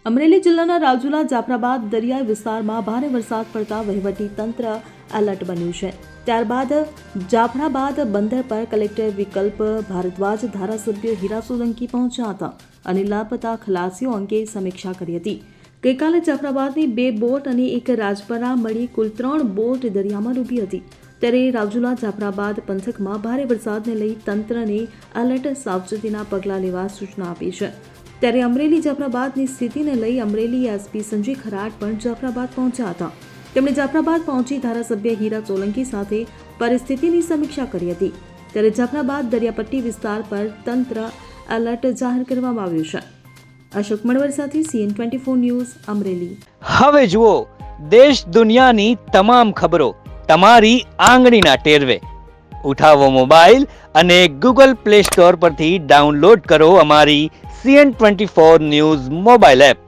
અમરેલી જિલ્લાના રાજુલા જાફરાબાદ દરિયાઈ વિસ્તારમાં ભારે વરસાદ પડતા વહીવટી તંત્ર એલર્ટ બન્યું છે। ત્યારબાદ જાફરાબાદ બંદર પર કલેક્ટર વિકલ્પ ભારદ્વાજ, ધારાસભ્ય હીરા સોલંકી પહોંચ્યા હતા અને લાપતા ખલાસીઓ અંગે સમીક્ષા કરી હતી। ગઈકાલે જાફરાબાદની 2 બોટ અને એક રાજપરા મળી કુલ 3 બોટ દરિયામાં ડૂબી હતી। ત્યારે રાજુલા જાફરાબાદ પંથકમાં ભારે વરસાદને લઈ તંત્રને એલર્ટ સાવચેતીના પગલાં લેવા સૂચના આપી છે। ત્યારે અમરેલી જાફરાબાદની સ્થિતિને લઈ અમરેલી એસપી સંજય ખરાટ પણ જાફરાબાદ પહોંચ્યા હતા। તેમણે જાફરાબાદ પહોંચી ધારાસભ્ય હીરા સોલંકી સાથે પરિસ્થિતિની સમીક્ષા કરી હતી। ત્યારે જાફરાબાદ દરિયાપટ્ટી વિસ્તાર પર તંત્ર એલર્ટ જાહેર કરવામાં આવ્યું છે। અશોક મણવર સાથે CN24 ન્યૂઝ અમરેલી। હવે જુઓ દેશ દુનિયાની તમામ ખબરો તમારી આંગળીના ટેરવે। ઉઠાવો મોબાઈલ અને Google Play Store પરથી ડાઉનલોડ કરો અમારી CN24 ન્યૂઝ મોબાઈલ એપ।